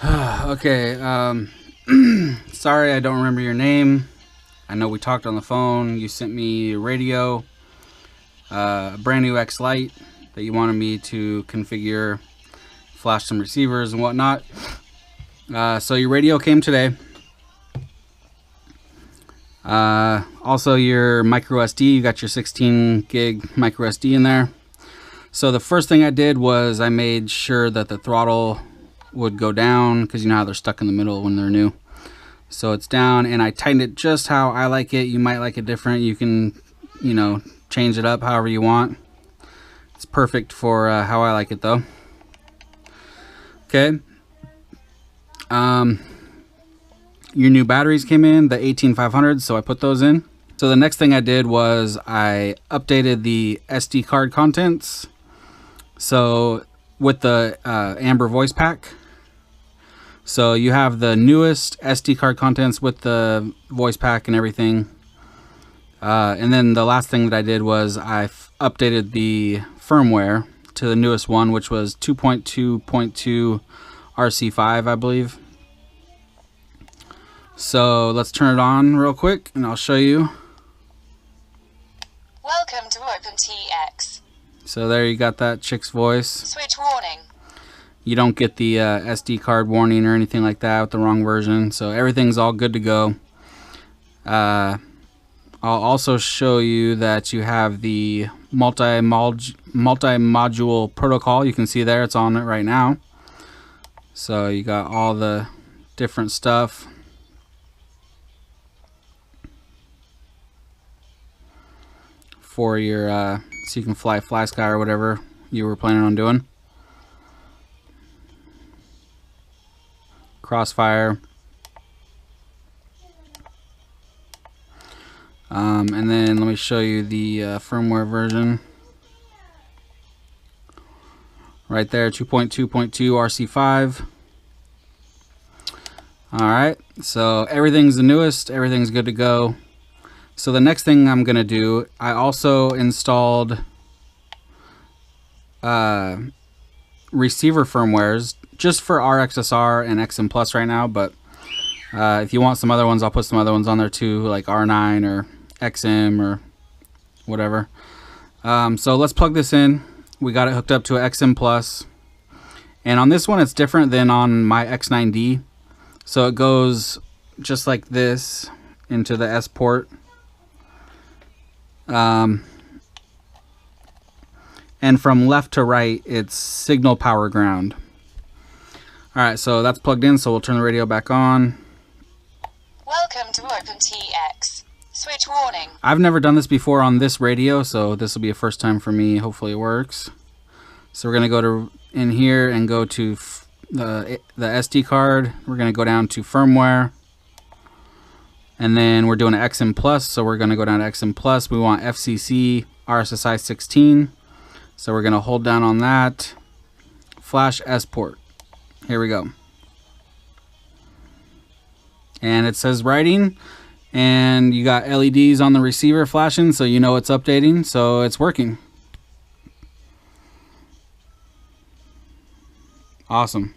Okay, sorry I don't remember your name. I know we talked on the phone. You sent me a radio, a brand new xlite that you wanted me to configure, flash some receivers and whatnot. So your radio came today. Also your micro SD, you got your 16 gig micro SD in there. So the first thing I did was I made sure that the throttle would go down, because you know how they're stuck in the middle when they're new. So it's down, and I tightened it just how I like it. You might like it different. You can, you know, change it up however you want. It's perfect for how I like it though. Okay. Your new batteries came in, the 18500s, so I put those in. So the next thing I did was I updated the SD card contents. So with the Amber voice pack, so you have the newest SD card contents with the voice pack and everything. And then the last thing that I did was I updated the firmware to the newest one, which was 2.2.2 RC5, I believe. So let's turn it on real quick and I'll show you. Welcome to OpenTX. So there you got that chick's voice. Switch warning. You don't get the SD card warning or anything like that with the wrong version. So everything's all good to go. I'll also show you that you have the multi-module protocol. You can see there, it's on it right now. So you got all the different stuff. For your so you can fly sky or whatever you were planning on doing. Crossfire. And then let me show you the firmware version. Right there, 2.2.2 RC5. Alright, so everything's the newest, everything's good to go. So the next thing I'm gonna do, I also installed receiver firmwares just for RXSR and XM Plus right now, but if you want some other ones, I'll put some other ones on there too, like R9 or XM or whatever. So let's plug this in. We got it hooked up to an XM Plus, and on this one it's different than on my X9D. So it goes just like this into the S port. And from left to right, it's signal power ground. Alright, so that's plugged in, so we'll turn the radio back on. Welcome to OpenTX. Switch warning. I've never done this before on this radio, so this will be a first time for me. Hopefully it works. So we're going to go to in here and go to the SD card. We're going to go down to firmware. And then we're doing an XM Plus, so we're going to go down to XM Plus. We want FCC RSSI 16. So we're going to hold down on that. Flash S port. Here we go. And it says writing. And you got LEDs on the receiver flashing, so you know it's updating. So it's working. Awesome.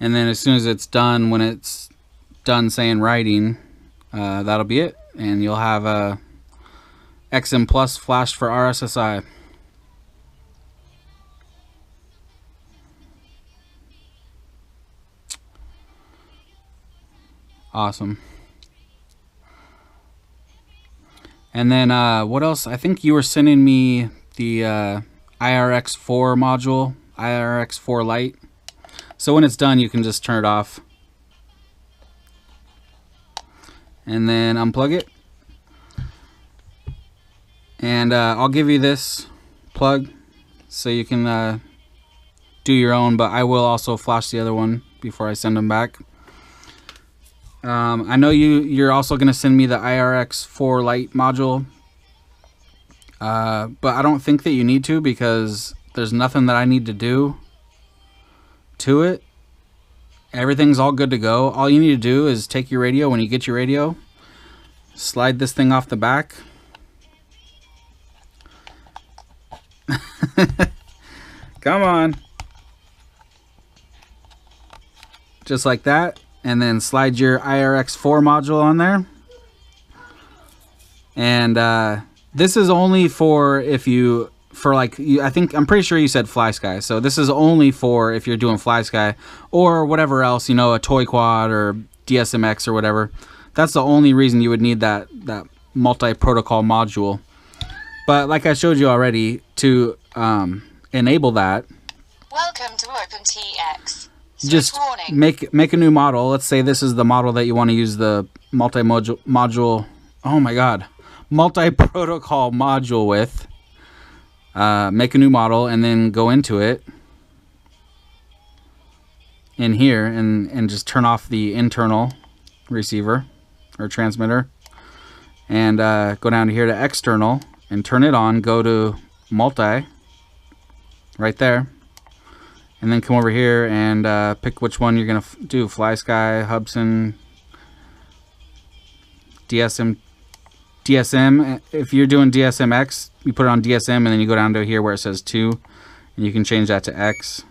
And then as soon as it's done, when it's done saying writing, that'll be it. And you'll have a XM Plus flashed for RSSI. Awesome. And then what else? I think you were sending me the IRX4 module, IRX4 Lite. So when it's done, you can just turn it off. And then unplug it. And I'll give you this plug so you can do your own, but I will also flash the other one before I send them back. I know you're also going to send me the IRX4 Lite module, but I don't think that you need to, because there's nothing that I need to do to it. Everything's all good to go. All you need to do is take your radio. When you get your radio, slide this thing off the back. Come on. just like that, and then slide your IRX4 module on there. And this is only for if you, I'm pretty sure you said fly sky. So this is only for if you're doing fly sky or whatever else, you know, a toy quad or DSMX or whatever. That's the only reason you would need that multi-protocol module. But like I showed you already, to enable that, welcome to OpenTX. Just make a new model. Let's say this is the model that you want to use the multi-protocol module with. Make a new model and then go into it in here and just turn off the internal receiver or transmitter, and go down to here to external and turn it on. Go to multi right there, and then come over here and pick which one you're gonna do. Fly Sky, Hubsan, DSM. If you're doing DSMX, you put it on DSM, and then you go down to here where it says 2, and you can change that to X,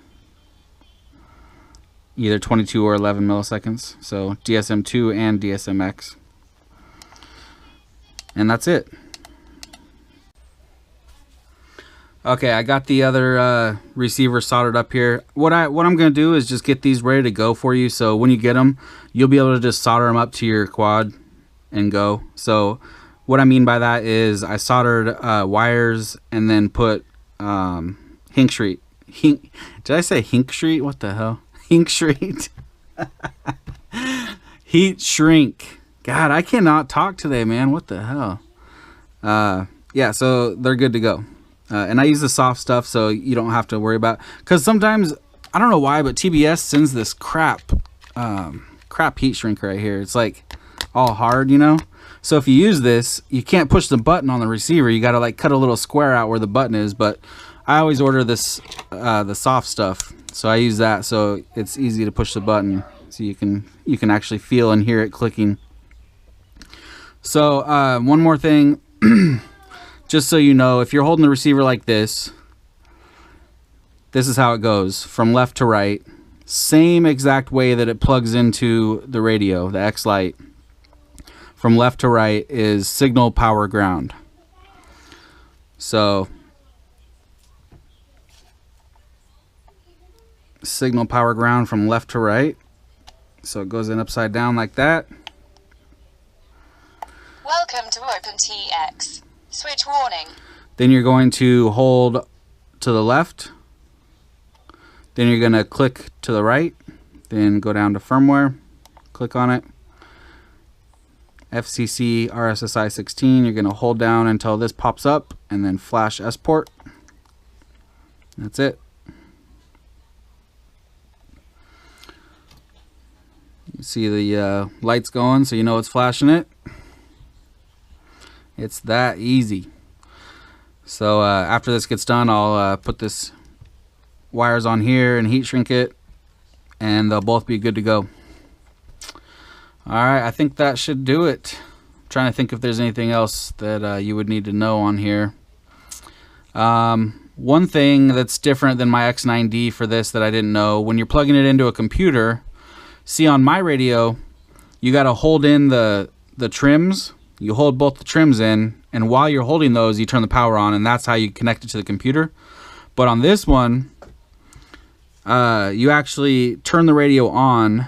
either 22 or 11 milliseconds. So DSM2 and DSMX, and that's it. Okay, I got the other receiver soldered up here. What I'm gonna do is just get these ready to go for you, so when you get them, you'll be able to just solder them up to your quad and go. So what I mean by that is I soldered wires and then put Did I say Hink Street? What the hell? Hink Street. Heat shrink. God, I cannot talk today, man. What the hell? Yeah, so they're good to go. And I use the soft stuff so you don't have to worry about, because sometimes, I don't know why, but TBS sends this crap heat shrink right here. It's like all hard, you know? So if you use this, you can't push the button on the receiver. You got to like cut a little square out where the button is. But I always order this, the soft stuff. So I use that so it's easy to push the button. So you can actually feel and hear it clicking. So one more thing, just so you know, if you're holding the receiver like this, this is how it goes from left to right. Same exact way that it plugs into the radio, the xlite. From left to right is signal, power, ground. So signal, power, ground from left to right. So it goes in upside down like that. Welcome to OpenTX. Switch warning. Then you're going to hold to the left. Then you're going to click to the right. Then go down to firmware. Click on it. FCC RSSI 16. You're going to hold down until this pops up and then flash S port. That's it. You see the lights going, so you know it's flashing it. It's that easy. So after this gets done, I'll put this wires on here and heat shrink it, and they'll both be good to go. Alright, I think that should do it. I'm trying to think if there's anything else that you would need to know on here. One thing that's different than my X9D for this that I didn't know, when you're plugging it into a computer, see on my radio, you got to hold in the trims. You hold both the trims in, and while you're holding those, you turn the power on, and that's how you connect it to the computer. But on this one, you actually turn the radio on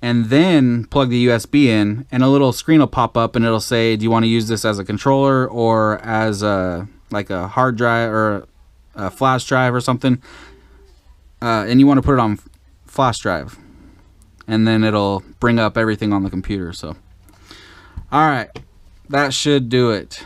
and then plug the USB in, and a little screen will pop up and it'll say, do you want to use this as a controller or as like a hard drive or a flash drive or something, and you want to put it on flash drive, and then it'll bring up everything on the computer. So alright, that should do it.